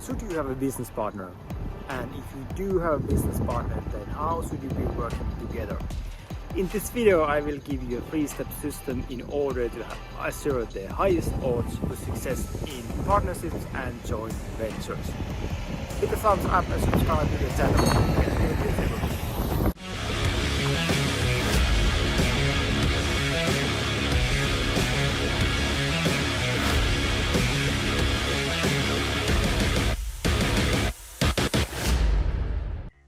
should you have a business partner? And if you do have a business partner, then how should you be working together? In this video, I will give you a 3-step system in order to assure the highest odds for success in partnerships and joint ventures. Hit the thumbs up and subscribe to the channel.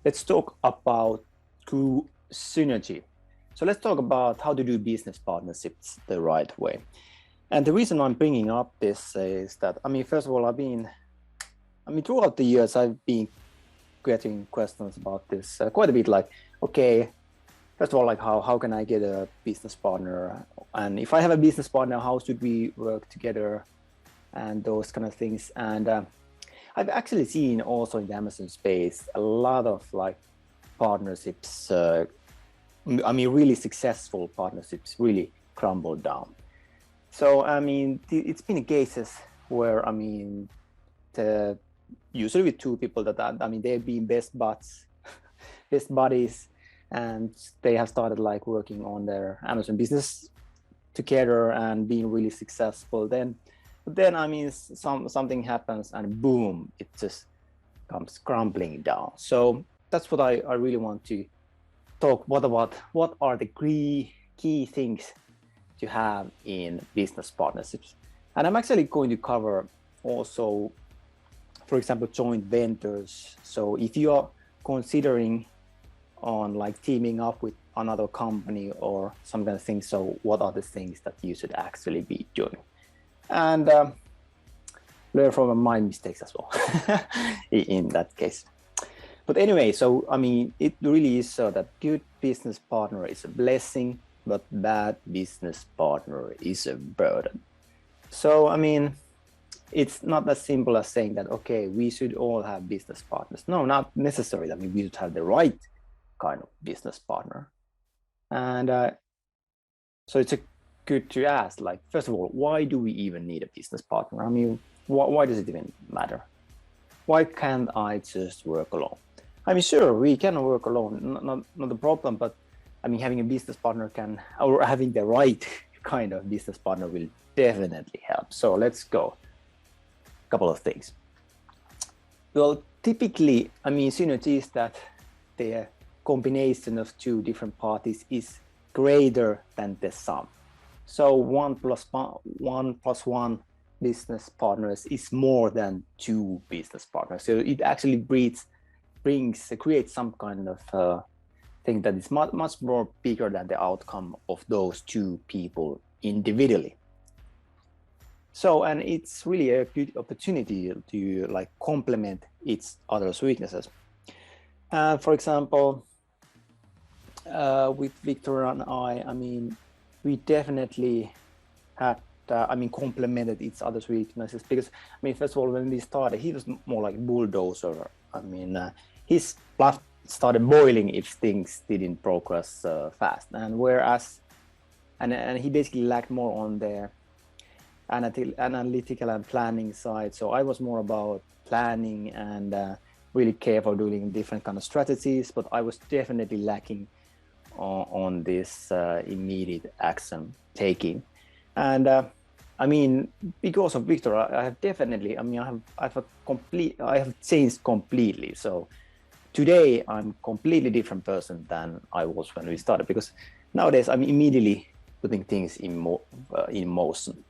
Let's talk about true synergy. So let's talk about how to do business partnerships the right way. And the reason I'm bringing up this is that, first of all, throughout the years, I've been getting questions about this quite a bit, like, okay, first of all, like how can I get a business partner? And if I have a business partner, how should we work together? And those kind of things. And I've actually seen also in the Amazon space a lot of like partnerships, really successful partnerships really crumbled down. So, it's been cases where, usually with two people that, they've been best buddies, and they have started like working on their Amazon business together and being really successful. But then something happens and boom, it just comes crumbling down. So that's what I really want to talk about. What are the key things to have in business partnerships? And I'm actually going to cover also, for example, joint ventures. So if you are considering on like teaming up with another company or some kind of thing, so what are the things that you should actually be doing? And learn from my mistakes as well in that case. But anyway, so it really is so that good business partner is a blessing, but bad business partner is a burden. So it's not as simple as saying that, okay, we should all have business partners. No, not necessarily. We should have the right kind of business partner. And so it's good to ask, like, first of all, why do we even need a business partner? Why does it even matter? Why can't I just work alone? Sure, we can work alone, not a problem, but having a business partner or having the right kind of business partner will definitely help. So let's go. A couple of things. Well, typically, synergy is that the combination of two different parties is greater than the sum. So 1 plus 1 business partners is more than 2 business partners. So it actually creates some kind of thing that is much more bigger than the outcome of those 2 people individually. So, and it's really a good opportunity to like complement each other's weaknesses. For example, with Victor and I we definitely had, complemented each other's weaknesses because, first of all, when we started, he was more like bulldozer. His blood started boiling if things didn't progress fast. And whereas, and he basically lacked more on the analytical and planning side. So I was more about planning and really careful doing different kind of strategies, but I was definitely lacking on this immediate action taking. And because of Victor, I have definitely, I have changed completely. So today I'm a completely different person than I was when we started, because nowadays I'm immediately putting things in motion.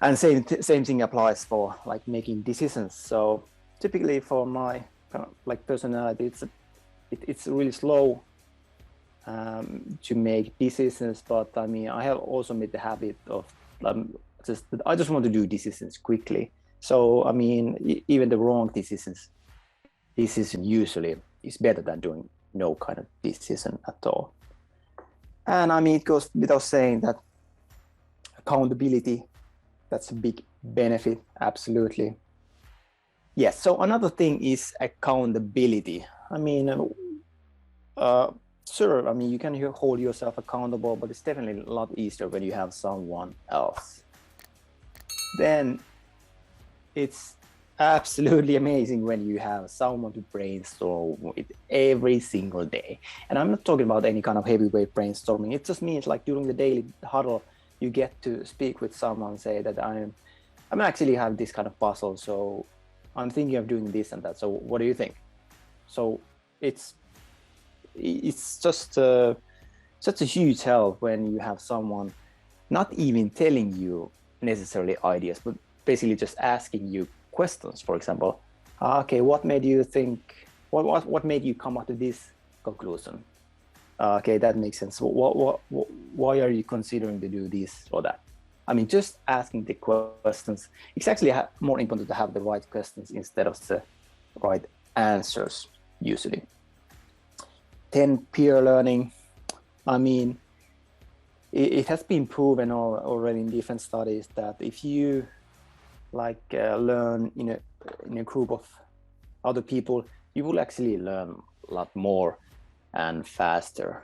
And same thing applies for like making decisions. So typically for my kind of like personality, it's really slow to make decisions, but I have also made the habit of I just want to do decisions quickly. So even the wrong decision usually is better than doing no kind of decision at all. And it goes without saying that accountability, that's a big benefit, absolutely. Yes, so another thing is accountability. Sure, you can hold yourself accountable, but it's definitely a lot easier when you have someone else. Then it's absolutely amazing when you have someone to brainstorm with every single day. And I'm not talking about any kind of heavyweight brainstorming. It just means like during the daily huddle, you get to speak with someone, say that I'm actually have this kind of puzzle, so I'm thinking of doing this and that. So what do you think? So it's just such a huge help when you have someone not even telling you necessarily ideas, but basically just asking you questions. For example, okay, what made you think? What made you come up to this conclusion? Okay, that makes sense. Why are you considering to do this or that? I mean, just asking the questions. It's actually more important to have the right questions instead of the right answers, usually. Then peer learning. I mean, it has been proven already in different studies that if you learn in a group of other people, you will actually learn a lot more and faster.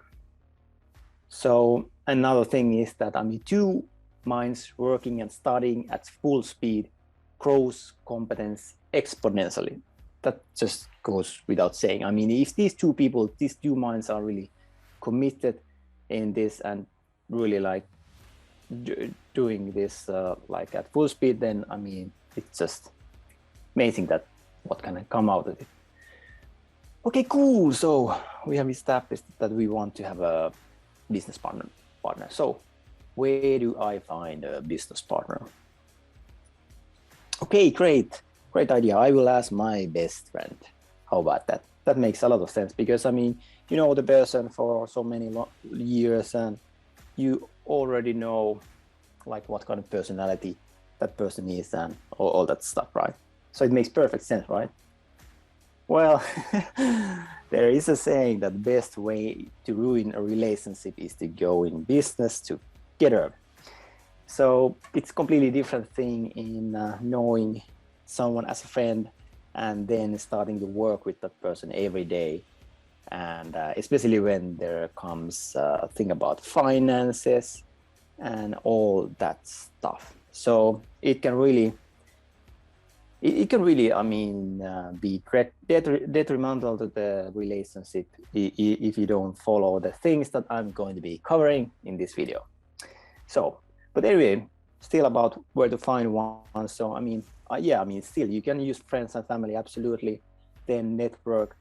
So another thing is that, I mean, two minds working and studying at full speed grows competence exponentially. That just goes without saying. I mean, if these two minds are really committed in this and really like doing this like at full speed, then I mean, it's just amazing that what can come out of it. Okay, cool. So we have established that we want to have a business partner. So where do I find a business partner? Okay, great idea. I will ask my best friend. How about that? That makes a lot of sense, because I mean, you know the person for so many years, and you already know like what kind of personality that person is and all that stuff, right? So it makes perfect sense, right? Well, there is a saying that the best way to ruin a relationship is to go in business together. So it's a completely different thing in knowing someone as a friend and then starting to work with that person every day. And especially when there comes a thing about finances and all that stuff. So it can really, I mean, be detrimental to the relationship if you don't follow the things that I'm going to be covering in this video. So, but anyway, still about where to find one. So, I mean, yeah, I mean, still you can use friends and family, absolutely. Then network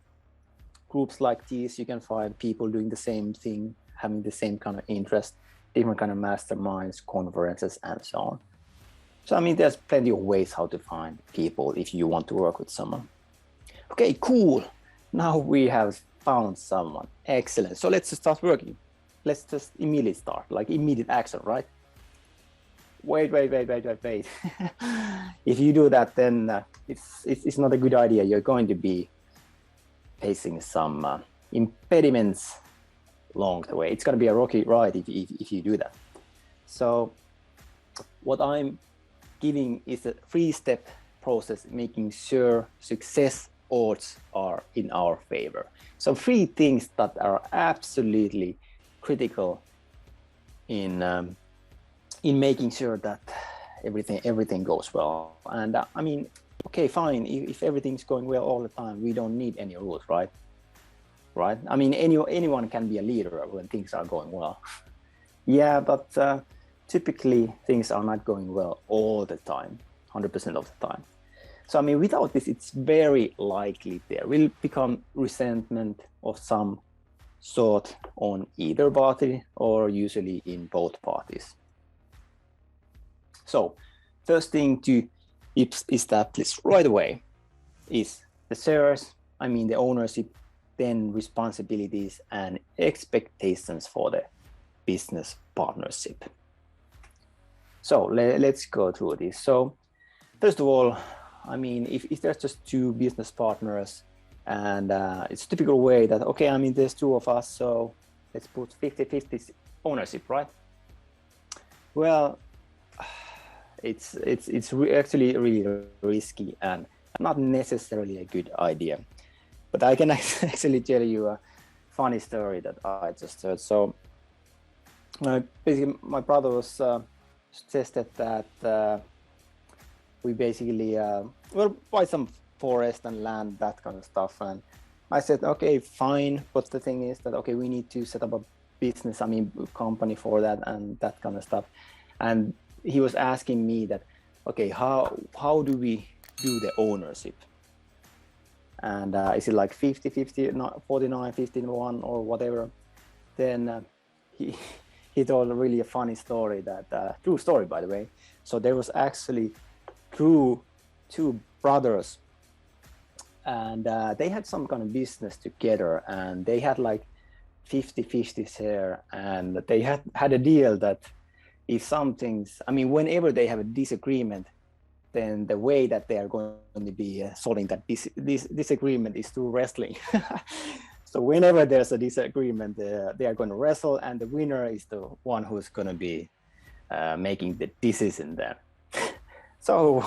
groups like these, you can find people doing the same thing, having the same kind of interest, different kind of masterminds, conferences, and so on. So, I mean, there's plenty of ways how to find people if you want to work with someone. Okay, cool. Now we have found someone. Excellent. So let's just start working. Let's just immediately start, like immediate action, right? Wait. If you do that, then it's not a good idea. You're going to be facing some impediments along the way. It's going to be a rocky ride if you do that. So what I'm giving is a 3-step process, making sure success odds are in our favor. So 3 things that are absolutely critical in making sure that everything goes well. And I mean, okay, fine. If everything's going well all the time, we don't need any rules, right? Right? I mean, anyone can be a leader when things are going well. Yeah, but typically things are not going well all the time, 100% of the time. So, I mean, without this, it's very likely there will become resentment of some sort on either party, or usually in both parties. So, first thing to establish right away is the shares, I mean the ownership, then responsibilities and expectations for the business partnership. So let's go through this. So first of all, I mean, if there's just 2 business partners, and it's a typical way that, okay, I mean, there's 2 of us, so let's put 50-50 ownership, right? Well, it's actually really risky and not necessarily a good idea. But I can actually tell you a funny story that I just heard. So basically, my brother was suggested that we basically well, buy some forest and land, that kind of stuff. And I said, okay, fine. But the thing is that, okay, we need to set up a business, I mean, company for that and that kind of stuff. And he was asking me that, okay, how do we do the ownership? And is it like 50, 50, 49, 51 or whatever? Then he told really a funny story that, true story, by the way. So there was actually two brothers, and they had some kind of business together, and they had like 50-50 share, and they had a deal that if some things, I mean, whenever they have a disagreement, then the way that they are going to be solving that disagreement is through wrestling. So whenever there's a disagreement, they are going to wrestle, and the winner is the one who's going to be making the decision then. So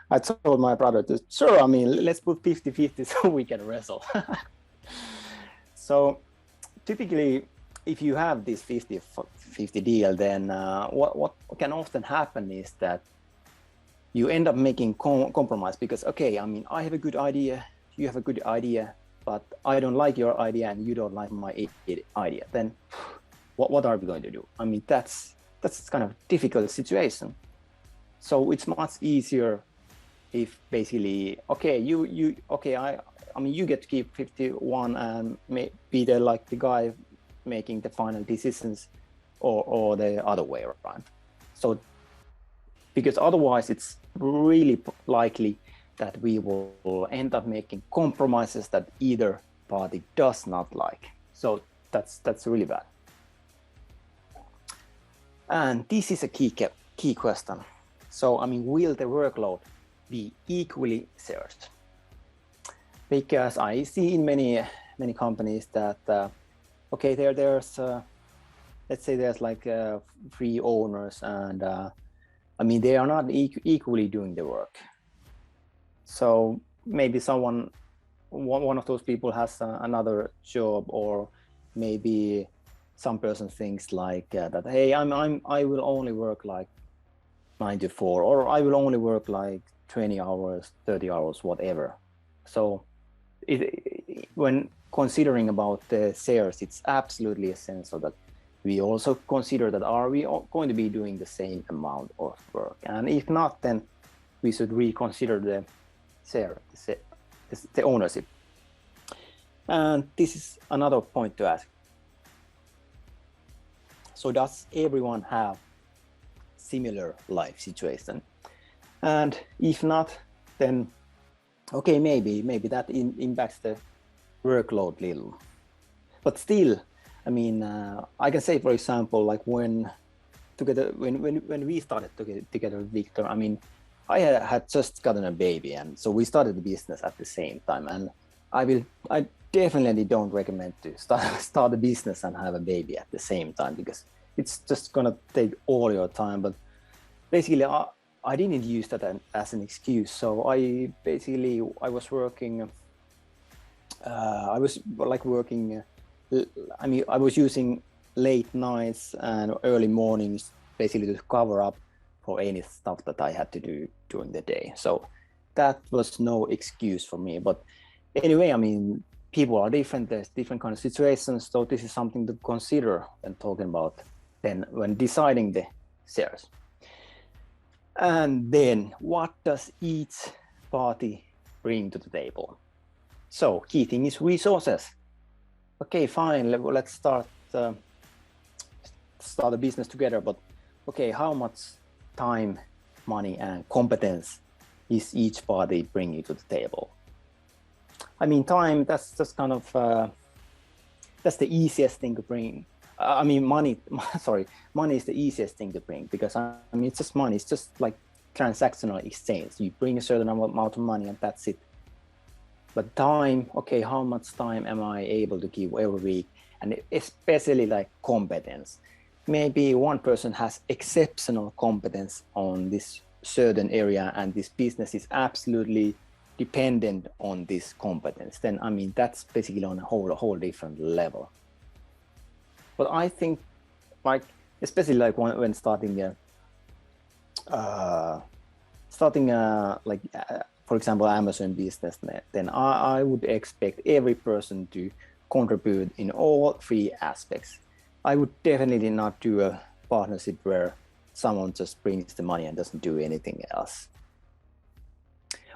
I told my brother, sure, I mean, let's put 50-50 so we can wrestle. So typically, if you have this 50-50 deal, then what can often happen is that you end up making compromise because, okay, I mean, I have a good idea, you have a good idea, but I don't like your idea and you don't like my idea. Then what are we going to do? I mean, that's kind of a difficult situation. So it's much easier if basically, okay, I mean, you get to keep 51 and be the like the guy making the final decisions, or the other way around. So because otherwise it's really likely that we will end up making compromises that either party does not like. So that's really bad. And this is a key question. So I mean, will the workload be equally shared? Because I see in many companies that okay, there's let's say there's like 3 owners, and I mean, they are not equally doing the work. So maybe one of those people has another job, or maybe some person thinks like that, hey, I will only work like 9 to 4, or I will only work like 20 hours, 30 hours, whatever. So when considering about the shares, it's absolutely essential that we also consider that are we going to be doing the same amount of work, and if not, then we should reconsider the share, the ownership. And this is another point to ask. So does everyone have similar life situation? And if not, then okay, maybe that impacts the workload little. But still, I mean, I can say, for example, like when we started together with Victor, I mean, I had just gotten a baby, and so we started the business at the same time. And I definitely don't recommend to start a business and have a baby at the same time, because it's just gonna take all your time. But basically, I didn't use that as an excuse. So I was working. I was like working. I mean, I was using late nights and early mornings basically to cover up for any stuff that I had to do during the day. So that was no excuse for me. But anyway, I mean, people are different. There's different kind of situations. So this is something to consider when talking about then when deciding the shares. And then what does each party bring to the table? So key thing is resources. Okay, fine, let's start a business together, but okay, how much time, money, and competence is each party bringing to the table? I mean, time, that's just kind of, that's the easiest thing to bring. I mean, money is the easiest thing to bring, because I mean, it's just money, it's just like transactional exchange. You bring a certain amount of money and that's it. But time, okay, how much time am I able to give every week? And especially like competence. Maybe one person has exceptional competence on this certain area, and this business is absolutely dependent on this competence. Then, I mean, that's basically on a whole different level. But I think, like, especially like when starting starting for example, Amazon business, then I would expect every person to contribute in all three aspects. I would definitely not do a partnership where someone just brings the money and doesn't do anything else.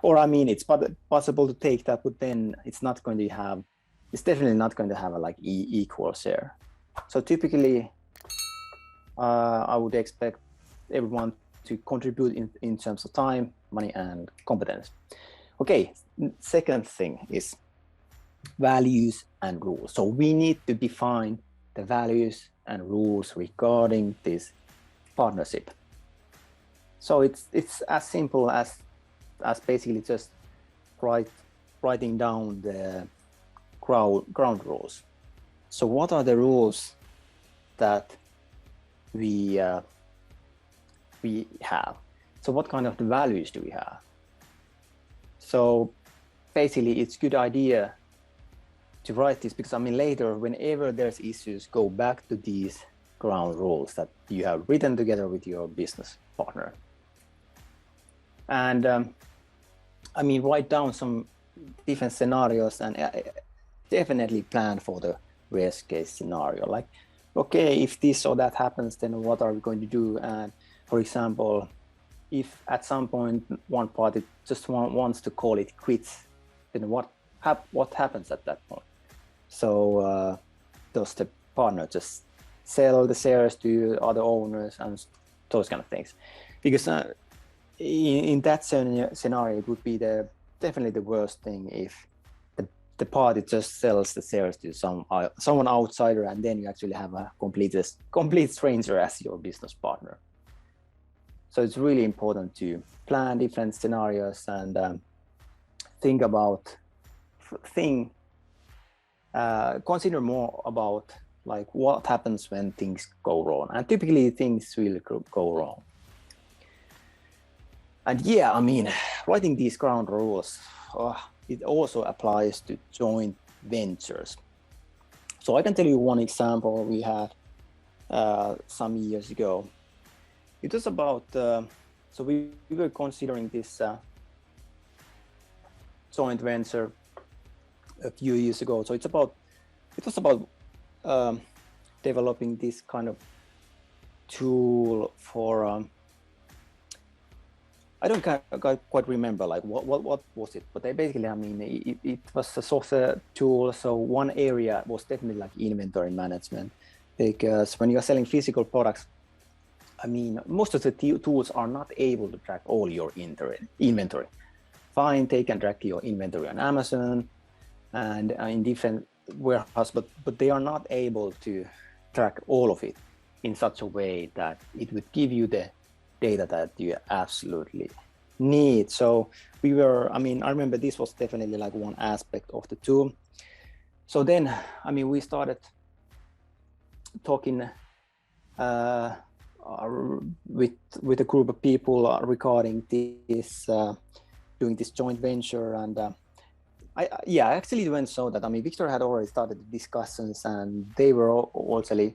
Or I mean, it's possible to take that, but then it's definitely not going to have a like equal share. So typically, I would expect everyone to contribute in terms of time, money, and competence. Okay, second thing is values and rules. So we need to define the values and rules regarding this partnership. So it's as simple as basically just writing down the ground rules. So what are the rules that we have? So what kind of values do we have? So basically, it's a good idea to write this, because I mean, later, whenever there's issues, go back to these ground rules that you have written together with your business partner. And I mean, write down some different scenarios and definitely plan for the worst case scenario. Like, okay, if this or that happens, then what are we going to do? And for example, if at some point one party just wants to call it quits, then what happens at that point? So does the partner just sell the shares to other owners and those kind of things? Because in that scenario, it would be definitely the worst thing if the party just sells the shares to someone outsider, and then you actually have a complete stranger as your business partner. So it's really important to plan different scenarios and consider more about like what happens when things go wrong, and typically things will go wrong. And yeah, I mean, writing these ground rules, it also applies to joint ventures. So I can tell you one example we had some years ago. It was about, so we were considering this joint venture a few years ago. So it was about developing this kind of tool for, I don't quite remember like what was it, but basically, I mean, it was a software tool. So one area was definitely like inventory management, because when you're selling physical products, I mean, most of the tools are not able to track all your inventory. Fine, they can track your inventory on Amazon and in different warehouses, but they are not able to track all of it in such a way that it would give you the data that you absolutely need. So I remember this was definitely like one aspect of the tool. So then, I mean, we started talking with a group of people regarding this, doing this joint venture. And I actually went so that, I mean, Victor had already started the discussions, and they were also,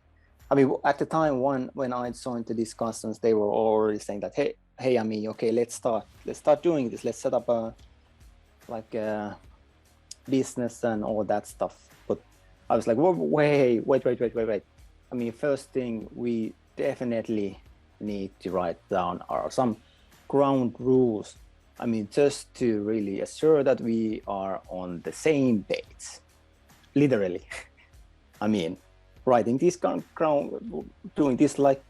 I mean, at the time when I joined the discussions, they were already saying that, hey, I mean, okay, let's start doing this. Let's set up a business and all that stuff. But I was like, wait. I mean, first thing, we definitely need to write down some ground rules. I mean, just to really assure that we are on the same page, literally. I mean, writing this doing this like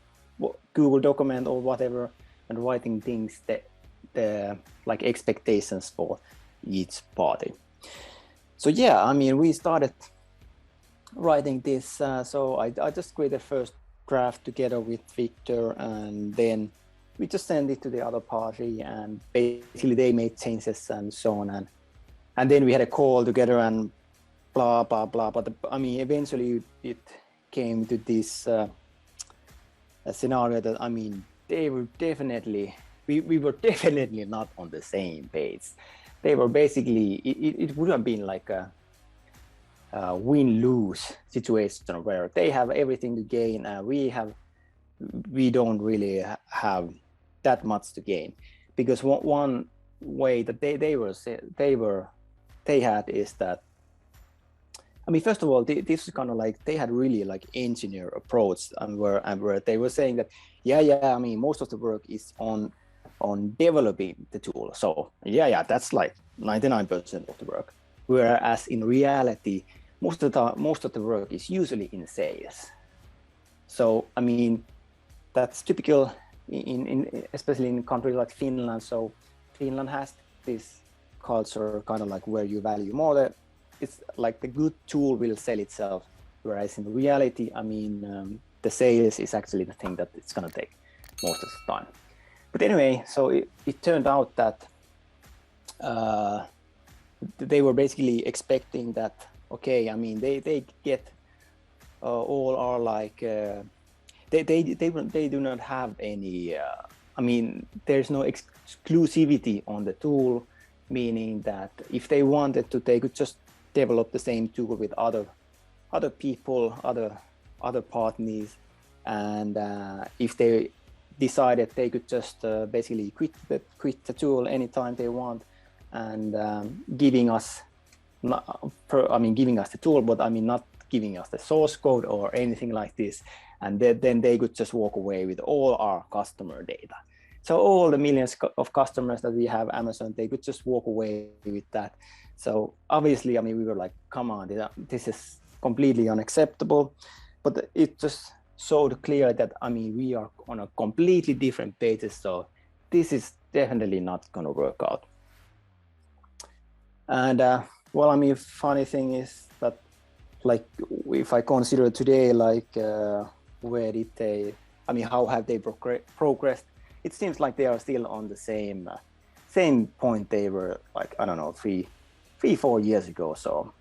Google document or whatever, and writing things the like expectations for each party. So yeah, I mean, we started writing this. So I just created first draft together with Victor, and then we just sent it to the other party, and basically they made changes and so on, and then we had a call together and blah blah blah. But I mean, eventually it came to this scenario that, I mean, we were definitely not on the same page. They were basically, it would have been like a win-lose situation where they have everything to gain and we don't really have that much to gain, because one way that they had is that, I mean, first of all, this is kind of like they had really like engineer approach, and where they were saying that I mean, most of the work is on developing the tool, so that's like 99% of the work, whereas in reality most of the work is usually in sales. So I mean, that's typical in especially in countries like Finland. So Finland has this culture kind of like where you value more that it's like the good tool will sell itself, whereas in reality, I mean, the sales is actually the thing that it's going to take most of the time. But anyway, so it turned out that they were basically expecting that, okay, I mean, they get all are like they do not have any I mean, there's no exclusivity on the tool, meaning that if they wanted to, they could just develop the same tool with other people, other partners, and if they decided, they could just basically quit the tool anytime they want, and giving us the tool, but I mean not giving us the source code or anything like this, and then they could just walk away with all our customer data. So all the millions of customers that we have Amazon, they could just walk away with that. So obviously, I mean, we were like, come on, this is completely unacceptable. But it just showed clear that, I mean, we are on a completely different basis. So this is definitely not going to work out. And well, I mean, funny thing is that, like, if I consider today, like, where did they, I mean, how have they progressed? It seems like they are still on the same point they were, like, I don't know, 4 years ago. So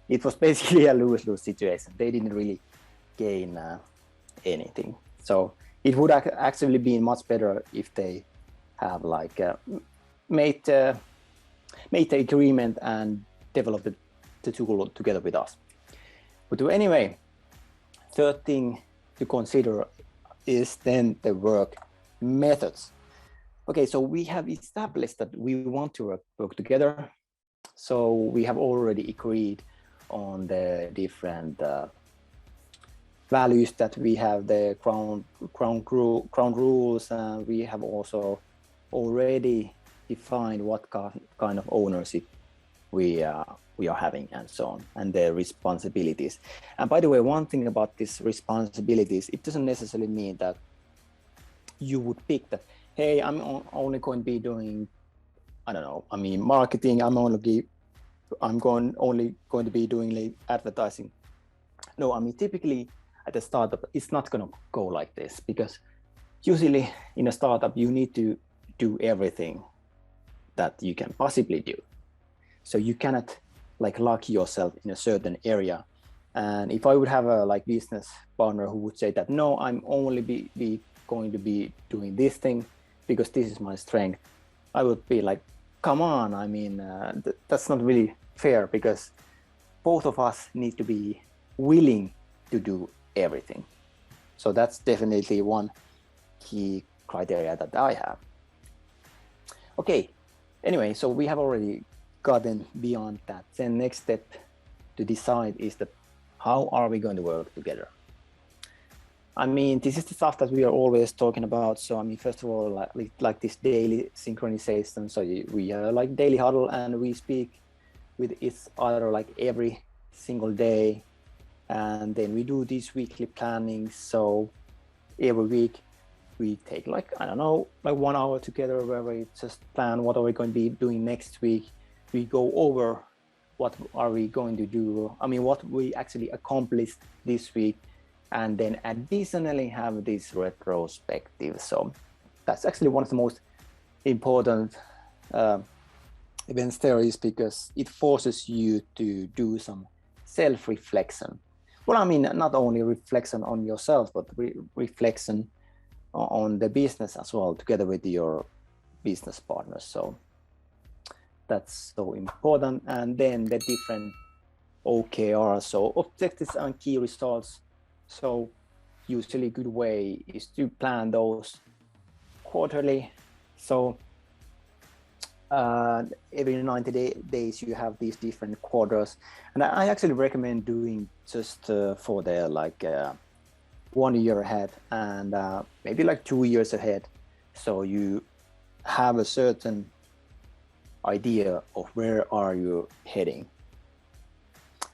it was basically a lose-lose situation. They didn't really gain anything. So it would actually be much better if they have like made the agreement and developed the tool together with us. But anyway, third thing to consider is then the work methods. Okay, so we have established that we want to work together. So we have already agreed on the different values that we have, the ground rules, and we have also already defined what kind of ownership we are having, and so on, and their responsibilities. And by the way, one thing about these responsibilities, it doesn't necessarily mean that you would pick that, hey, I'm only going to be doing, I don't know, I mean, marketing, I'm only going to be doing like advertising. No, I mean, typically at a startup, it's not going to go like this, because usually in a startup, you need to do everything that you can possibly do. So you cannot like lock yourself in a certain area. And if I would have a like business partner who would say that, no, I'm only going to be doing this thing because this is my strength, I would be like, come on, I mean, that's not really fair, because both of us need to be willing to do everything. So that's definitely one key criteria that I have. Okay, anyway, so we have already gotten beyond that. Then next step to decide is that how are we going to work together? I mean, this is the stuff that we are always talking about. So, I mean, first of all, like this daily synchronization. So we are like daily huddle, and we speak with each other like every single day. And then we do these weekly planning. So every week we take like, I don't know, like 1 hour together where we just plan what are we going to be doing next week. We go over what are we going to do. I mean, what we actually accomplished this week. And then additionally have this retrospective. So that's actually one of the most important events there is, because it forces you to do some self-reflection. Well, I mean, not only reflection on yourself, but reflection on the business as well, together with your business partners. So that's so important. And then the different OKRs, so objectives and key results. So usually a good way is to plan those quarterly, So every 90 days you have these different quarters, and I actually recommend doing just for the like 1 year ahead and maybe like 2 years ahead, so you have a certain idea of where are you heading.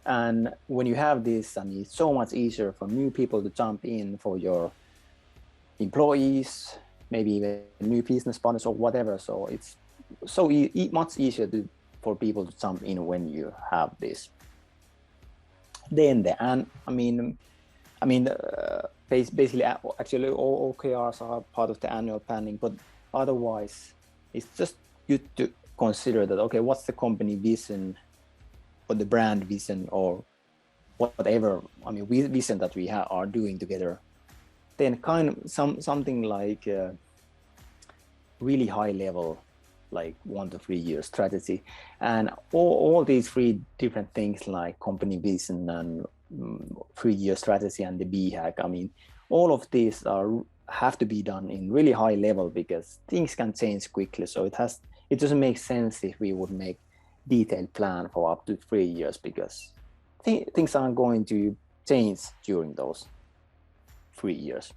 And when you have this, I mean, it's so much easier for new people to jump in, for your employees, maybe even new business partners or whatever. So it's so much easier for people to jump in when you have this. Then basically, actually, all OKRs are part of the annual planning, but otherwise, it's just good to consider that, okay, what's the company vision or the brand vision or whatever, I mean, vision that we are doing together. Then kind of something like really high level, like 1 to 3 year strategy, and all these 3 different things like company vision and 3 year strategy and the BHAG. I mean, all of these have to be done in really high level because things can change quickly. So it doesn't make sense if we would make detailed plan for up to 3 years, because things aren't going to change during those 3 years.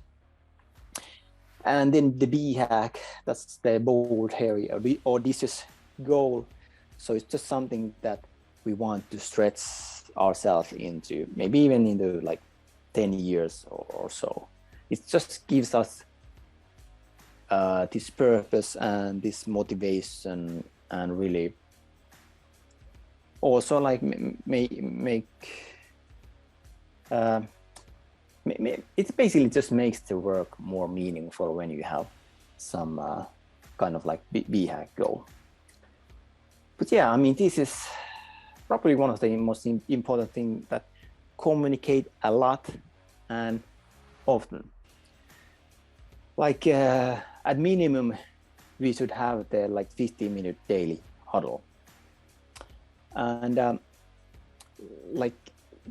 And then the BHAG, that's the bold, hairy, or audacious goal. So it's just something that we want to stretch ourselves into, maybe even into like 10 years or so. It just gives us this purpose and this motivation, and really also like it basically just makes the work more meaningful when you have some kind of like BHAG goal. But yeah, I mean, this is probably one of the most important things, that communicate a lot and often. Like at minimum, we should have the like 15-minute daily huddle. And like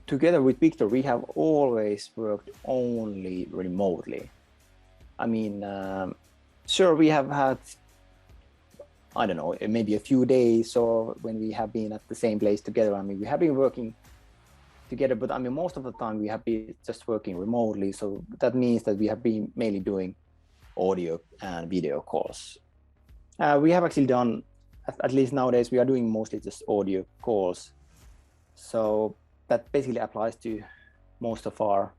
together with Victor, we have always worked only remotely. I mean, sure, we have had, I don't know, maybe a few days or when we have been at the same place together. I mean, we have been working together, but I mean, most of the time we have been just working remotely. So that means that we have been mainly doing audio and video calls. We have actually done, at least nowadays, we are doing mostly just audio calls. So that basically applies to most of our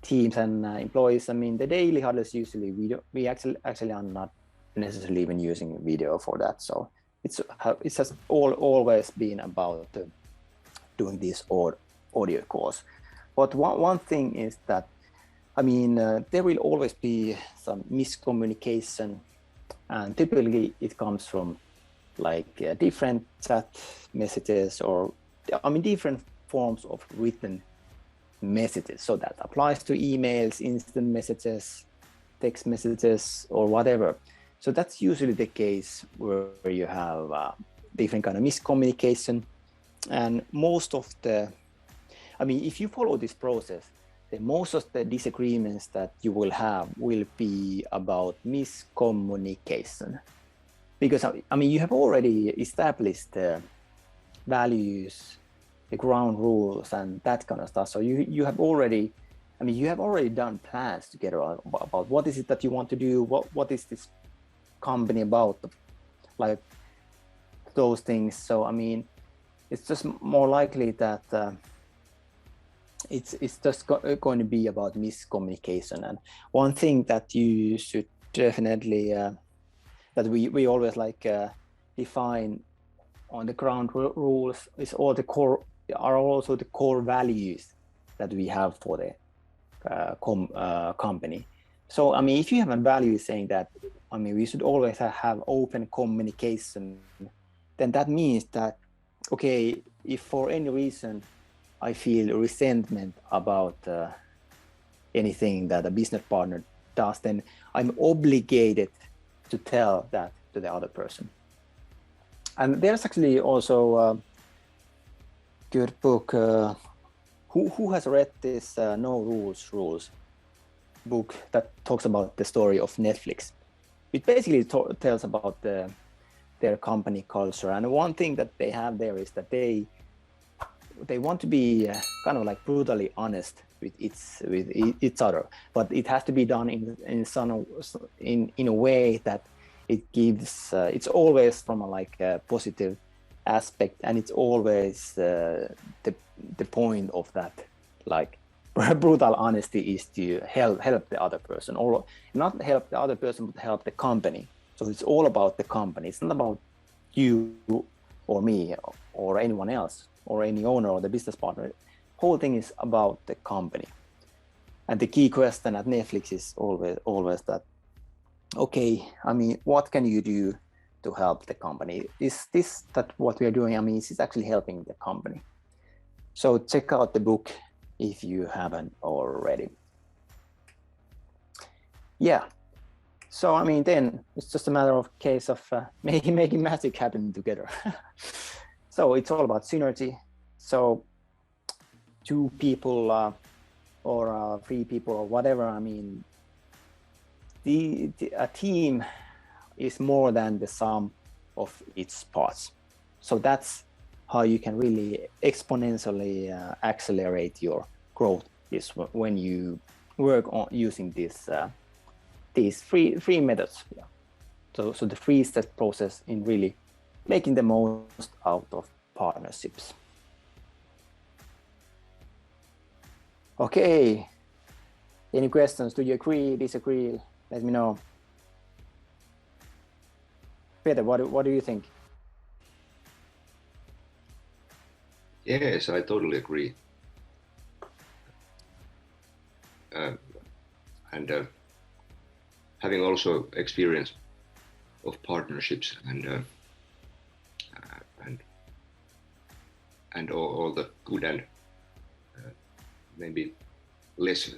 teams and employees. I mean, the daily huddles usually we actually are not necessarily even using video for that. So it's has always been about doing these audio calls. But one thing is that, I mean, there will always be some miscommunication, and typically it comes from like different chat messages, or I mean different forms of written messages. So that applies to emails, instant messages, text messages, or whatever. So that's usually the case where you have different kind of miscommunication. And most of the, I mean, if you follow this process, then most of the disagreements that you will have will be about miscommunication. Because, I mean, you have already established the values, the ground rules, and that kind of stuff. So you have already, I mean, you have already done plans together about what is it that you want to do, what is this company about, like those things. So, I mean, it's just more likely that it's just going to be about miscommunication. And one thing that you should definitely, that we always like define on the ground rules is also the core values that we have for the company. So, I mean, if you have a value saying that, I mean, we should always have open communication, then that means that, okay, if for any reason I feel resentment about anything that a business partner does, then I'm obligated to tell that to the other person. And there's actually also a good book. Who has read this No Rules book that talks about the story of Netflix? it basically tells about their company culture. And one thing that they have there is that they want to be kind of like brutally honest with each other, but it has to be done in a way that it gives it's always from a positive aspect, and it's always the point of that like brutal honesty is to help the other person, or not help the other person but help the company. So it's all about the company. It's not about you or me or anyone else or any owner or the business partner. Whole thing is about the company. And the key question at Netflix is always that, okay, I mean, what can you do to help the company? Is this that what we are doing? I mean, is it actually helping the company? So check out the book if you haven't already. Yeah. So, I mean, then it's just a matter of case of making magic happen together. So it's all about synergy. So 2 people or 3 people or whatever, I mean, a team is more than the sum of its parts. So that's how you can really exponentially accelerate your growth, is when you work on using these three methods. Yeah. So the 3-step process in really making the most out of partnerships. Okay. Any questions? Do you agree, disagree? Let me know. Peter, what do you think? Yes, I totally agree. And having also experience of partnerships and all the good and maybe less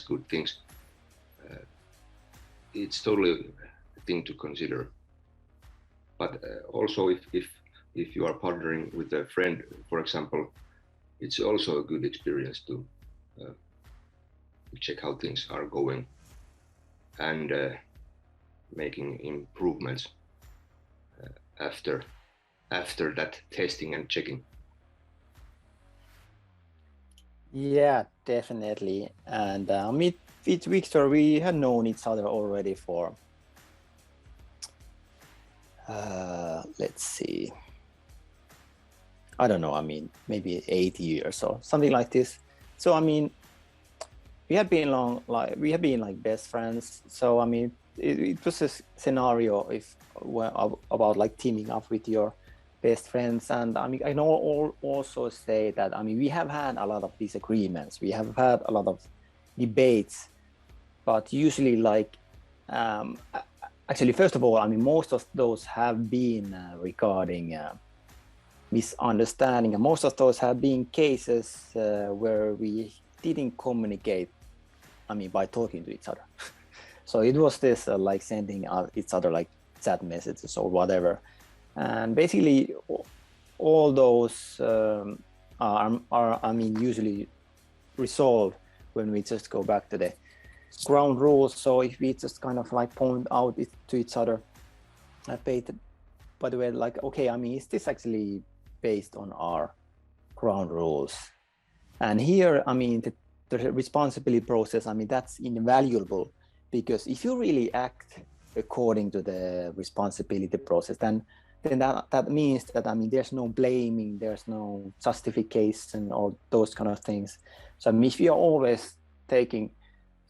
good things, it's totally a thing to consider. But also if you are partnering with a friend, for example, it's also a good experience to check how things are going and making improvements after that testing and checking. Yeah, definitely. And with Victor, we had known each other already for let's see, I don't know, I mean, maybe 8 years or something like this. So I mean, we have been like best friends. So I mean, it was a scenario about like teaming up with your best friends. And I mean, I know also say that, I mean, we have had a lot of disagreements, we have had a lot of debates, but usually like actually, first of all, I mean, most of those have been regarding misunderstanding, and most of those have been cases where we didn't communicate, I mean, by talking to each other. So it was this like sending each other like chat messages or whatever. And basically all those are I mean, usually resolved when we just go back to the ground rules. So if we just kind of like point out to each other, by the way, like, okay, I mean, is this actually based on our ground rules? And here, I mean, the responsibility process, I mean, that's invaluable, because if you really act according to the responsibility process, then that means that, I mean, there's no blaming, there's no justification or those kind of things. So I mean, if you're always taking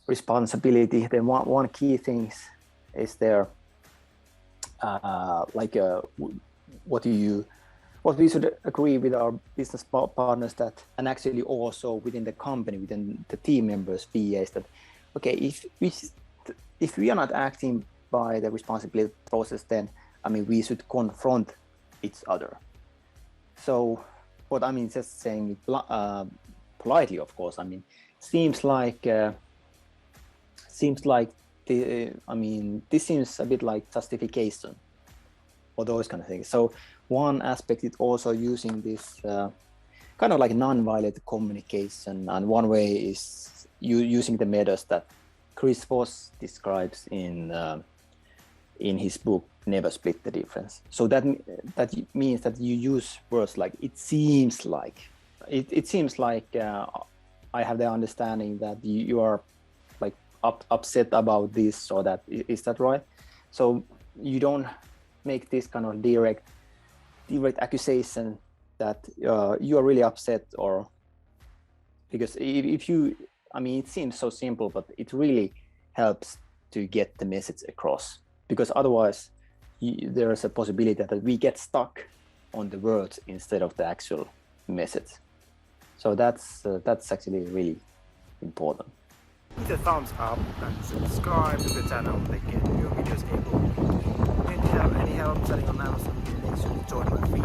responsibility, then one key thing is there, what we should agree with our business partners that, and actually also within the company, within the team members, VAs, that, okay, if we are not acting by the responsibility process, then, I mean, we should confront each other. So, what I mean, just saying it politely, of course, I mean, seems like I mean, this seems a bit like justification or those kind of things. So one aspect is also using this kind of like non-violent communication, and one way is using the methods that Chris Voss describes in in his book Never Split the Difference. So that means that you use words like it seems like. It seems like I have the understanding that you are like upset about this or that. Is that right? So you don't make this kind of direct accusation that you are really upset, or because if you, I mean, it seems so simple, but it really helps to get the message across, because otherwise there is a possibility that we get stuck on the words instead of the actual message. So that's actually really important. Hit a thumbs up and subscribe to the channel to get new videos able. If you have any help selling on Amazon, make sure to join my free